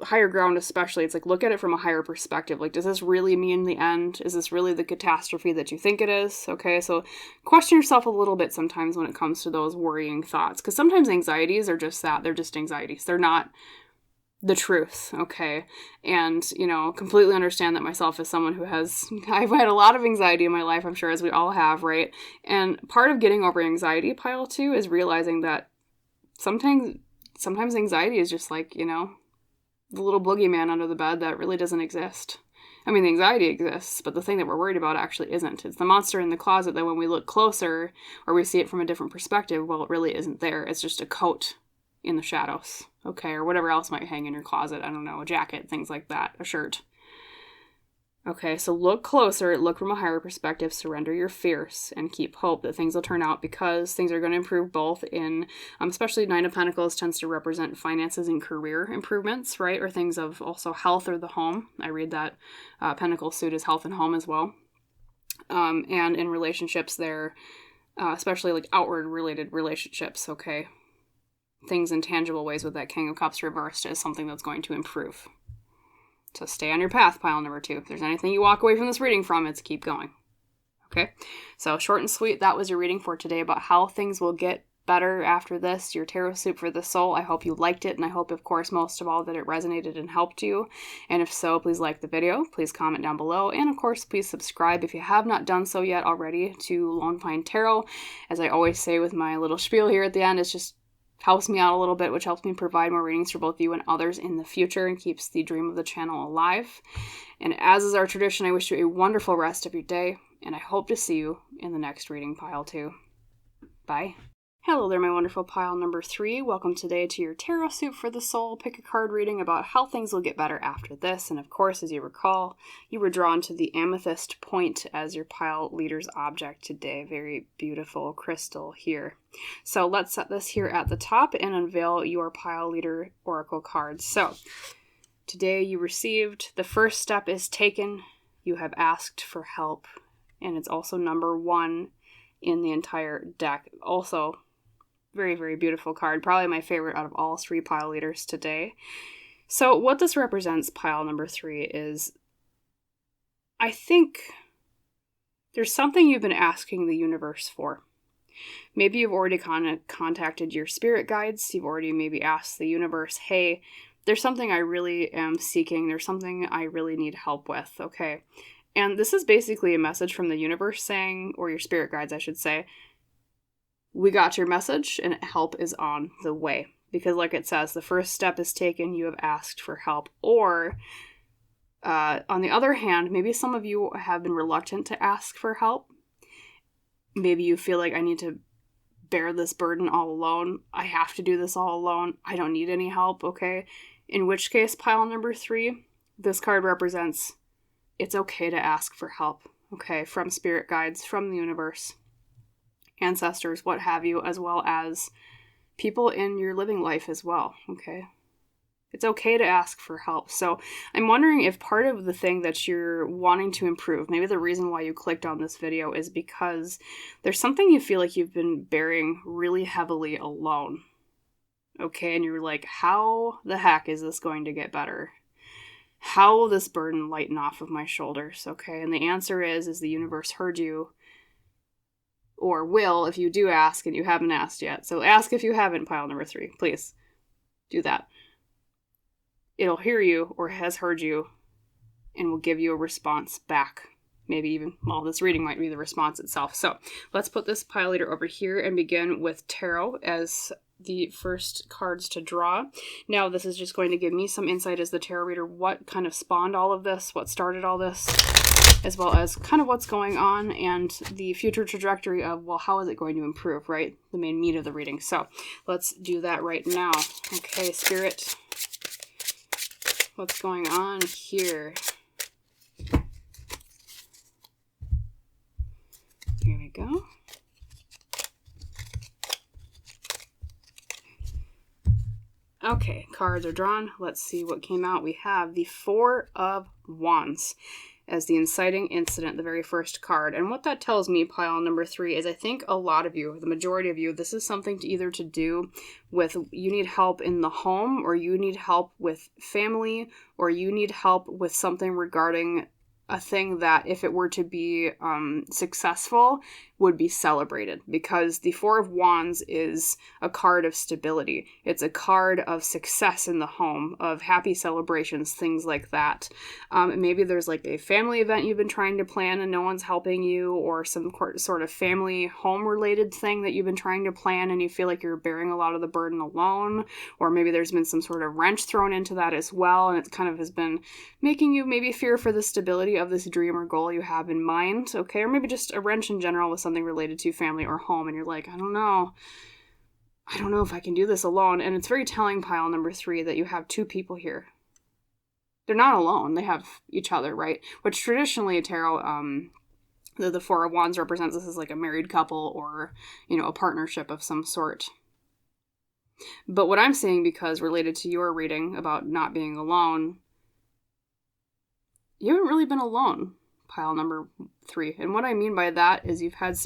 higher ground especially, it's look at it from a higher perspective. Does this really mean the end? Is this really the catastrophe that you think it is? Okay, so question yourself a little bit sometimes when it comes to those worrying thoughts. Because sometimes anxieties are just that. They're just anxieties. They're not the truth, okay? And, completely understand that myself as someone who I've had a lot of anxiety in my life, I'm sure, as we all have, right? And part of getting over anxiety, pile 2, is realizing that sometimes anxiety is just the little boogeyman under the bed that really doesn't exist. I mean, the anxiety exists, but the thing that we're worried about actually isn't. It's the monster in the closet that when we look closer or we see it from a different perspective, well, it really isn't there. It's just a coat in the shadows, okay? Or whatever else might hang in your closet. I don't know, a jacket, things like that, a shirt. Okay, so look closer, look from a higher perspective, surrender your fears, and keep hope that things will turn out, because things are going to improve both in, especially Nine of Pentacles tends to represent finances and career improvements, right? Or things of also health or the home. I read that Pentacle suit is health and home as well. And in relationships there, especially outward related relationships, okay? Things in tangible ways with that King of Cups reversed is something that's going to improve. So stay on your path, pile number 2. If there's anything you walk away from this reading from, it's keep going. Okay? So short and sweet, that was your reading for today about how things will get better after this, your tarot soup for the soul. I hope you liked it, and I hope, of course, most of all, that it resonated and helped you. And if so, please like the video, please comment down below, and of course, please subscribe if you have not done so yet already to Lone Pine Tarot. As I always say with my little spiel here at the end, it's just helps me out a little bit, which helps me provide more readings for both you and others in the future and keeps the dream of the channel alive. And as is our tradition, I wish you a wonderful rest of your day, and I hope to see you in the next reading, pile 2. Bye. Hello there, my wonderful pile number 3. Welcome today to your tarot soup for the soul. Pick a card reading about how things will get better after this. And of course, as you recall, you were drawn to the Amethyst point as your pile leader's object today. Very beautiful crystal here. So let's set this here at the top and unveil your pile leader oracle cards. So today you received, the first step is taken. You have asked for help. And it's also number 1 in the entire deck. Also, very, very beautiful card. Probably my favorite out of all 3 pile leaders today. So what this represents, pile number 3, is I think there's something you've been asking the universe for. Maybe you've already contacted your spirit guides. You've already maybe asked the universe, hey, there's something I really am seeking. There's something I really need help with, okay? And this is basically a message from the universe saying, or your spirit guides, I should say, we got your message and help is on the way. Because like it says, the first step is taken, you have asked for help. Or, on the other hand, maybe some of you have been reluctant to ask for help. Maybe you feel like I need to bear this burden all alone. I have to do this all alone. I don't need any help, okay? In which case, pile number 3, this card represents it's okay to ask for help, okay? From spirit guides, from the universe, ancestors, what have you, as well as people in your living life as well, okay? It's okay to ask for help. So I'm wondering if part of the thing that you're wanting to improve, maybe the reason why you clicked on this video is because there's something you feel like you've been bearing really heavily alone, okay? And you're like, how the heck is this going to get better? How will this burden lighten off of my shoulders, okay? And the answer is the universe heard you, or will if you do ask and you haven't asked yet. So ask if you haven't, pile number 3. Please do that. It'll hear you or has heard you and will give you a response back. Maybe even, well, this reading might be the response itself. So let's put this pile leader over here and begin with tarot as the first cards to draw. Now, this is just going to give me some insight as the tarot reader, what kind of spawned all of this, what started all this, as well as kind of what's going on and the future trajectory of, well, how is it going to improve, right? The main meat of the reading. So let's do that right now. Okay, Spirit, what's going on here? Here we go. Okay, cards are drawn. Let's see what came out. We have the Four of Wands as the inciting incident, the very first card. And what that tells me, pile number 3, is I think a lot of you, the majority of you, this is something to either to do with you need help in the home, or you need help with family, or you need help with something regarding a thing that, if it were to be successful, would be celebrated, because the Four of Wands is a card of stability. It's a card of success in the home, of happy celebrations, things like that. Maybe there's like a family event you've been trying to plan and no one's helping you, or some sort of family home related thing that you've been trying to plan and you feel like you're bearing a lot of the burden alone, or maybe there's been some sort of wrench thrown into that as well, and it kind of has been making you maybe fear for the stability of this dream or goal you have in mind, okay? Or maybe just a wrench in general with something related to family or home, and you're like, I don't know if I can do this alone. And it's very telling, pile number 3, that you have two people here. They're not alone. They have each other, right? Which traditionally tarot, the Four of Wands represents this as like a married couple, or, a partnership of some sort. But what I'm saying, because related to your reading about not being alone, you haven't really been alone, pile number 3. And what I mean by that is you've had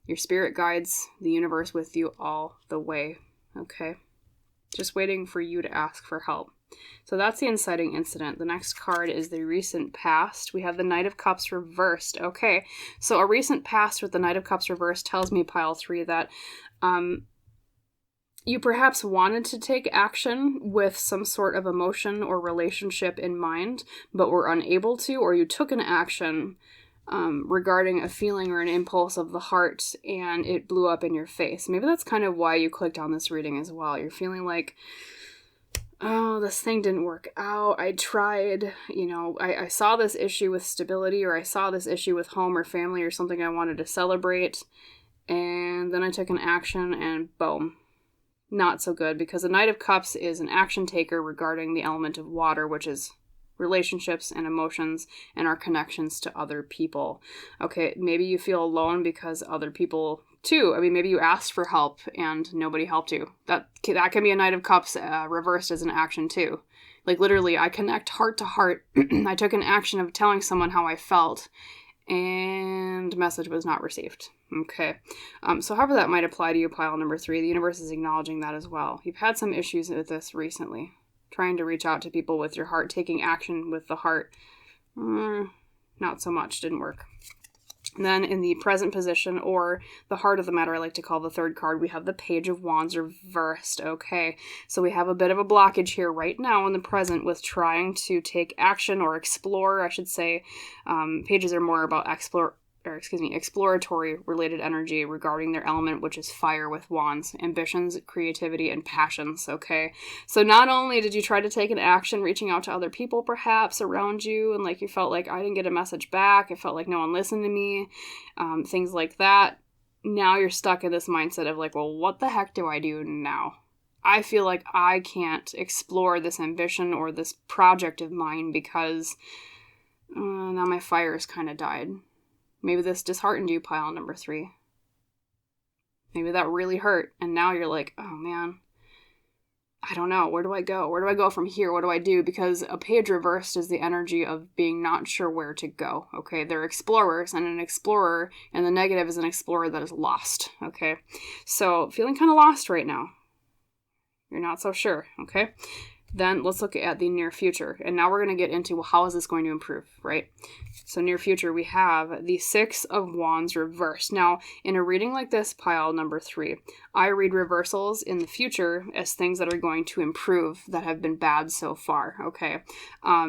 your spirit guides, the universe with you all the way, okay? Just waiting for you to ask for help. So that's the inciting incident. The next card is the recent past. We have the Knight of Cups reversed. Okay, so a recent past with the Knight of Cups reversed tells me, pile 3, that you perhaps wanted to take action with some sort of emotion or relationship in mind, but were unable to, or you took an action regarding a feeling or an impulse of the heart, and it blew up in your face. Maybe that's kind of why you clicked on this reading as well. You're feeling like, oh, this thing didn't work out. I tried, I saw this issue with stability, or I saw this issue with home or family or something I wanted to celebrate, and then I took an action and boom. Not so good, because the Knight of Cups is an action taker regarding the element of water, which is relationships and emotions and our connections to other people. Okay, maybe you feel alone because other people too. I mean, maybe you asked for help and nobody helped you. That can be a Knight of Cups reversed as an action too. Like literally, I connect heart to heart. I took an action of telling someone how I felt, and message was not received. Okay, so however that might apply to you, pile number 3, the universe is acknowledging that as well. You've had some issues with this recently. Trying to reach out to people with your heart, taking action with the heart. Not so much, didn't work. And then in the present position, or the heart of the matter, I like to call the third card, we have the Page of Wands reversed. Okay, so we have a bit of a blockage here right now in the present with trying to take action or explore, I should say. Pages are more about exploratory related energy regarding their element, which is fire with wands, ambitions, creativity, and passions. Okay, so not only did you try to take an action reaching out to other people perhaps around you, and like you felt like I didn't get a message back, I felt like no one listened to me, things like that. Now you're stuck in this mindset of like, well, what the heck do I do now? I feel like I can't explore this ambition or this project of mine because now my fire has kind of died. Maybe this disheartened you, pile number 3. Maybe that really hurt, and now you're like, oh man, I don't know, where do I go? Where do I go from here? What do I do? Because a page reversed is the energy of being not sure where to go, okay? They're explorers, and an explorer, and the negative is an explorer that is lost, okay? So, feeling kind of lost right now. You're not so sure, okay? Then let's look at the near future. And now we're going to get into, well, how is this going to improve, right? So near future, we have the Six of Wands reversed. Now, in a reading like this, pile number 3, I read reversals in the future as things that are going to improve that have been bad so far, okay?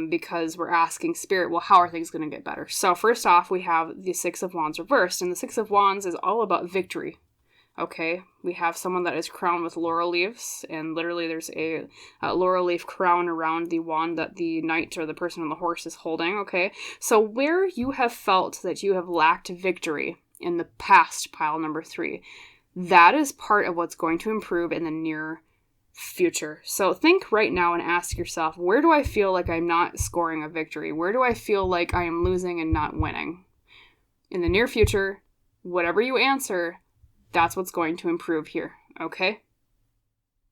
Because we're asking Spirit, well, how are things going to get better? So first off, we have the Six of Wands reversed. And the Six of Wands is all about victory. Okay, we have someone that is crowned with laurel leaves, and literally there's a laurel leaf crown around the wand that the knight or the person on the horse is holding, okay? So where you have felt that you have lacked victory in the past, pile number 3, that is part of what's going to improve in the near future. So think right now and ask yourself, where do I feel like I'm not scoring a victory? Where do I feel like I am losing and not winning? In the near future, whatever you answer, that's what's going to improve here, okay?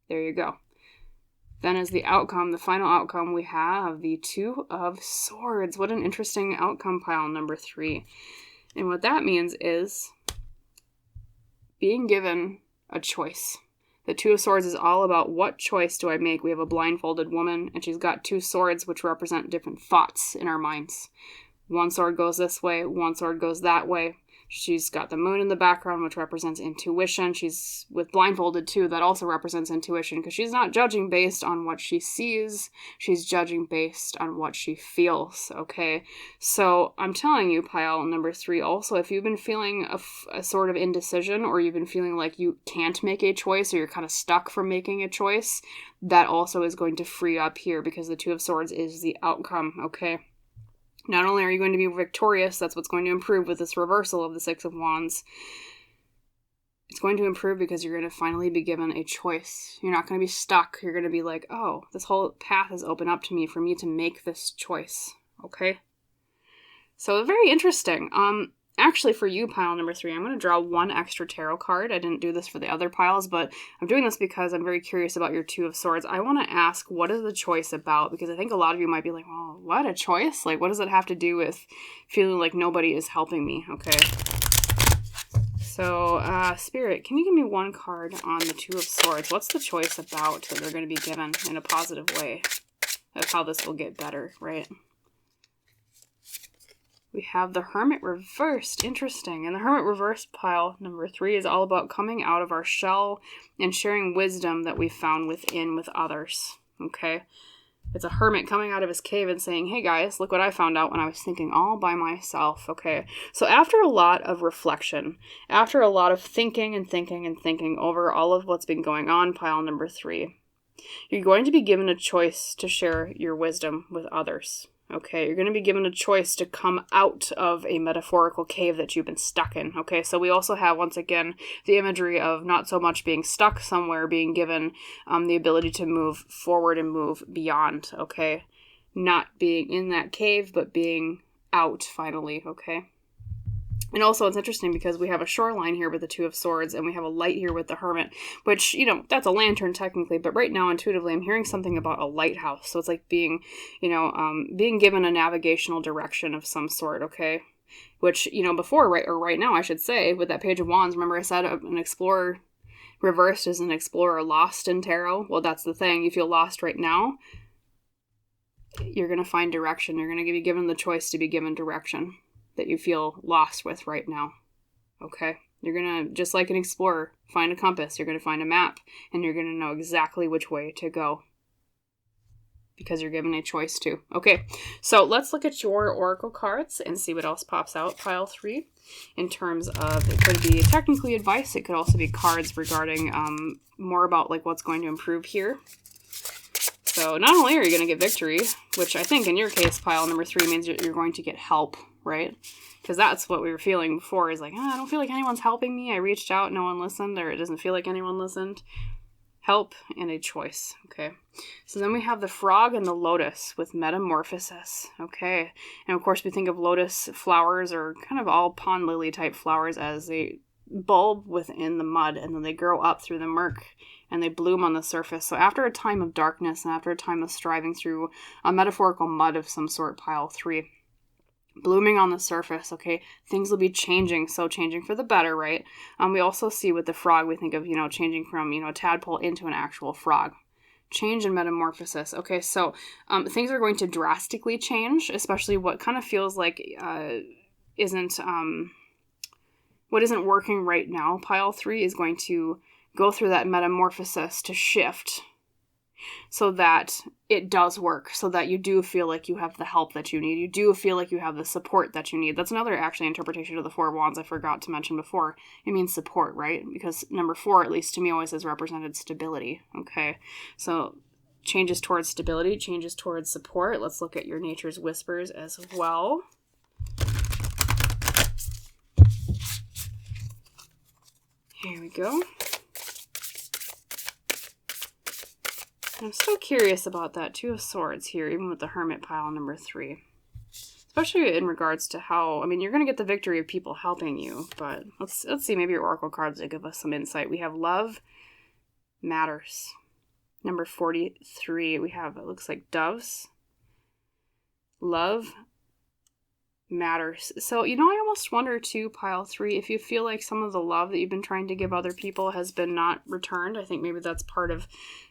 There you go. Then as the outcome, the final outcome, we have the Two of Swords. What an interesting outcome, pile number 3. And what that means is being given a choice. The Two of Swords is all about what choice do I make. We have a blindfolded woman, and she's got 2 swords, which represent different thoughts in our minds. One sword goes this way, one sword goes that way. She's got the moon in the background, which represents intuition. She's with blindfolded too. That also represents intuition, because she's not judging based on what she sees. She's judging based on what she feels, okay? So I'm telling you, pile number 3, also, if you've been feeling a sort of indecision, or you've been feeling like you can't make a choice, or you're kind of stuck from making a choice, that also is going to free up here, because the Two of Swords is the outcome, okay? Not only are you going to be victorious, that's what's going to improve with this reversal of the Six of Wands. It's going to improve because you're going to finally be given a choice. You're not going to be stuck. You're going to be like, oh, this whole path is open up to me for me to make this choice. Okay? So very interesting. Actually, for you, pile number 3, I'm going to draw 1 extra tarot card. I didn't do this for the other piles, but I'm doing this because I'm very curious about your Two of Swords. I want to ask, what is the choice about? Because I think a lot of you might be like, oh, what, a choice? Like, what does it have to do with feeling like nobody is helping me? Okay. So, Spirit, can you give me 1 card on the Two of Swords? What's the choice about that they're going to be given in a positive way? That's how this will get better, right? We have the Hermit reversed. Interesting. And the Hermit reversed, pile number 3, is all about coming out of our shell and sharing wisdom that we found within with others. Okay? It's a hermit coming out of his cave and saying, hey guys, look what I found out when I was thinking all by myself. Okay? So after a lot of reflection, after a lot of thinking and thinking and thinking over all of what's been going on, pile number 3, you're going to be given a choice to share your wisdom with others. Okay, you're going to be given a choice to come out of a metaphorical cave that you've been stuck in. Okay, so we also have, once again, the imagery of not so much being stuck somewhere, being given the ability to move forward and move beyond. Okay, not being in that cave, but being out finally. Okay. And also, it's interesting because we have a shoreline here with the Two of Swords, and we have a light here with the Hermit, which, you know, that's a lantern technically, but right now, intuitively, I'm hearing something about a lighthouse. So it's like being, you know, being given a navigational direction of some sort, okay? Which, you know, before, right now, I should say, with that Page of Wands, remember I said an explorer reversed is an explorer lost in tarot? Well, that's the thing. You feel lost right now, you're going to find direction. You're going to be given the choice to be given direction that you feel lost with right now. Okay? You're going to, just like an explorer, find a compass. You're going to find a map, and you're going to know exactly which way to go, because you're given a choice to. Okay, so let's look at your oracle cards and see what else pops out, pile 3, in terms of, it could be technically advice. It could also be cards regarding more about like what's going to improve here. So not only are you going to get victory, which I think in your case, pile number 3, means you're going to get help, right? Because that's what we were feeling before, is like, I don't feel like anyone's helping me. I reached out, no one listened, or it doesn't feel like anyone listened. Help and a choice, okay? So then we have the Frog and the Lotus with Metamorphosis, okay? And of course we think of lotus flowers, or kind of all pond lily type flowers, as they bulb within the mud, and then they grow up through the murk, and they bloom on the surface. So after a time of darkness, and after a time of striving through a metaphorical mud of some sort, pile 3, blooming on the surface, okay, things will be changing, so changing for the better, right? We also see with the frog, we think of, you know, changing from, you know, a tadpole into an actual frog. Change and metamorphosis. Okay, so things are going to drastically change, especially what kind of feels like what isn't working right now. Pile 3 is going to go through that metamorphosis to shift so that it does work, so that you do feel like you have the help that you need. You do feel like you have the support that you need. That's another actually interpretation of the Four of Wands I forgot to mention before. It means support, right? Because number 4, at least to me, always has represented stability. Okay, so changes towards stability, changes towards support. Let's look at your Nature's Whispers as well. Here we go. I'm so curious about that Two of Swords here, even with the Hermit, pile number 3. Especially in regards to how, I mean, you're going to get the victory of people helping you, but let's see maybe your oracle cards that give us some insight. We have Love Matters. Number 43, we have, it looks like doves. Love matters. So, I almost wonder too, pile 3, if you feel like some of the love that you've been trying to give other people has been not returned. I think maybe that's part of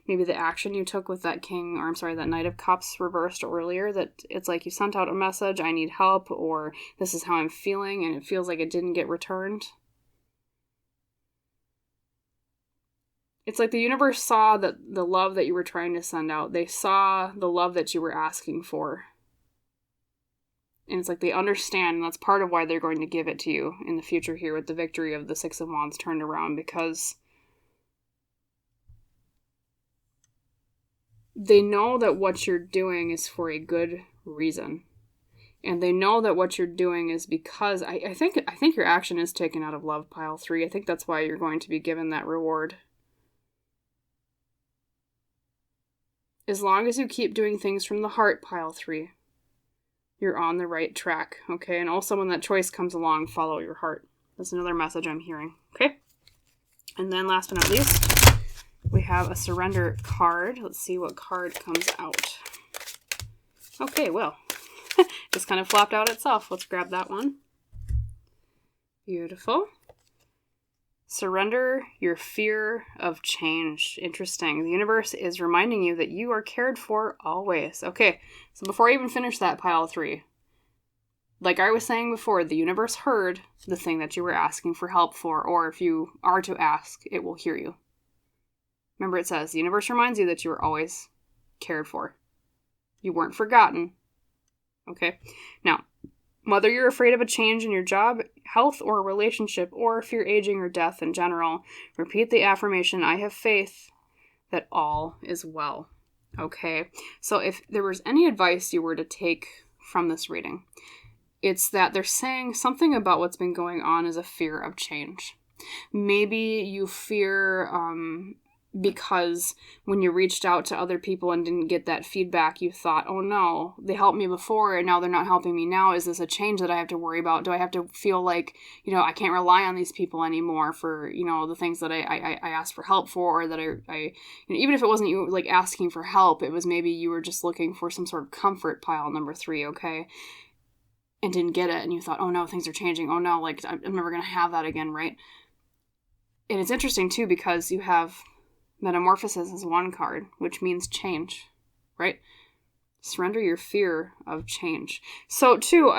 maybe the action you took with that that Knight of Cups reversed earlier, that it's like you sent out a message, I need help, or this is how I'm feeling, and it feels like it didn't get returned. It's like the universe saw that the love that you were trying to send out. They saw the love that you were asking for. And it's like they understand, and that's part of why they're going to give it to you in the future here with the victory of the Six of Wands turned around, because they know that what you're doing is for a good reason. And they know that what you're doing is because I think your action is taken out of love, pile 3. I think that's why you're going to be given that reward. As long as you keep doing things from the heart, pile 3, you're on the right track, okay? And also when that choice comes along, follow your heart. That's another message I'm hearing, okay? And then last but not least, we have a surrender card. Let's see what card comes out. Okay, well, just kind of flopped out itself. Let's grab that one. Beautiful. Surrender your fear of change. Interesting. The universe is reminding you that you are cared for always. Okay, so before I even finish that, pile 3, like I was saying before, the universe heard the thing that you were asking for help for, or if you are to ask, it will hear you. Remember, it says the universe reminds you that you are always cared for. You weren't forgotten. Okay, now, whether you're afraid of a change in your job, health, or relationship, or fear aging or death in general, repeat the affirmation, I have faith that all is well. Okay, so if there was any advice you were to take from this reading, it's that they're saying something about what's been going on is a fear of change. Maybe you fear because when you reached out to other people and didn't get that feedback, you thought, oh no, they helped me before and now they're not helping me now. Is this a change that I have to worry about? Do I have to feel like, I can't rely on these people anymore for, the things that I asked for help for, or that I even if it wasn't you like asking for help, it was maybe you were just looking for some sort of comfort, pile number 3, okay? And didn't get it, and you thought, oh no, things are changing. Oh no, like I'm never going to have that again, right? And it's interesting too, because you have Metamorphosis is one card, which means change, right? Surrender your fear of change. So too,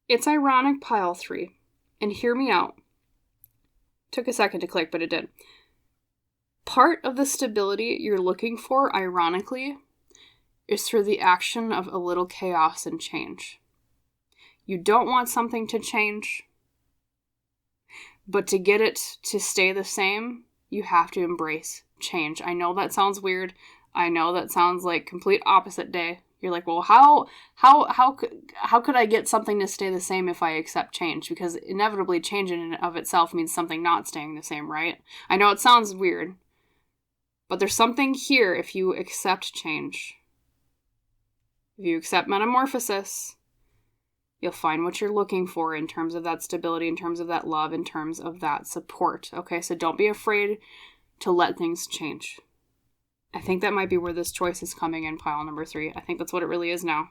it's ironic, pile 3, and hear me out. Took a second to click, but it did. Part of the stability you're looking for, ironically, is through the action of a little chaos and change. You don't want something to change, but to get it to stay the same, you have to embrace change. I know that sounds weird. I know that sounds like complete opposite day. You're like, well, how could I get something to stay the same if I accept change? Because inevitably change in and of itself means something not staying the same, right? I know it sounds weird, but there's something here if you accept change. If you accept metamorphosis, you'll find what you're looking for in terms of that stability, in terms of that love, in terms of that support. Okay, so don't be afraid to let things change. I think that might be where this choice is coming in, pile number 3. I think that's what it really is now.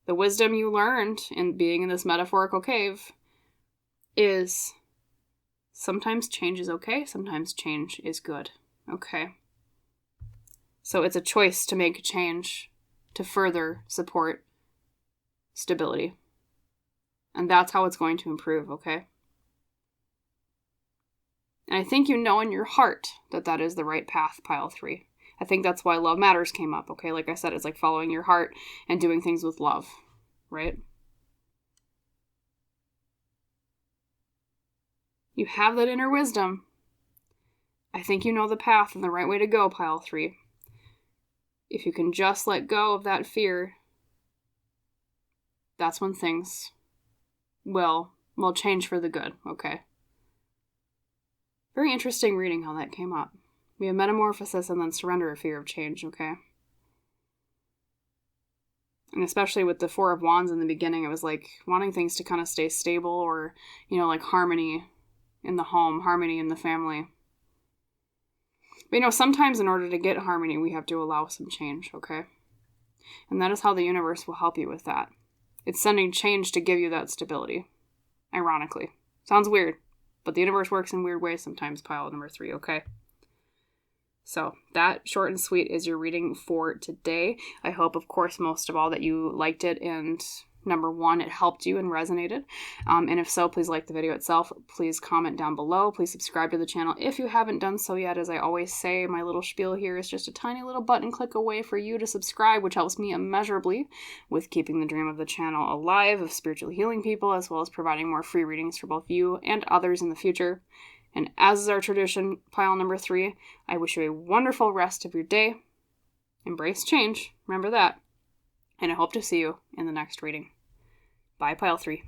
The wisdom you learned in being in this metaphorical cave is sometimes change is okay, sometimes change is good. Okay. So it's a choice to make a change to further support stability. And that's how it's going to improve, okay? And I think you know in your heart that that is the right path, pile 3. I think that's why Love Matters came up, okay? Like I said, it's like following your heart and doing things with love, right? You have that inner wisdom. I think you know the path and the right way to go, pile 3. If you can just let go of that fear, that's when things will change for the good, okay? Very interesting reading how that came up. We have metamorphosis and then surrender a fear of change, okay? And especially with the Four of Wands in the beginning, it was like wanting things to kind of stay stable, or, like harmony in the home, harmony in the family. But sometimes in order to get harmony, we have to allow some change, okay? And that is how the universe will help you with that. It's sending change to give you that stability. Ironically. Sounds weird, but the universe works in weird ways sometimes, pile number 3, okay? So that, short and sweet, is your reading for today. I hope, of course, most of all, that you liked it, and number 1, it helped you and resonated. And if so, please like the video itself. Please comment down below. Please subscribe to the channel if you haven't done so yet. As I always say, my little spiel here is just a tiny little button click away for you to subscribe, which helps me immeasurably with keeping the dream of the channel alive, of spiritually healing people, as well as providing more free readings for both you and others in the future. And as is our tradition, pile number 3, I wish you a wonderful rest of your day. Embrace change. Remember that. And I hope to see you in the next reading. Bye, pile 3.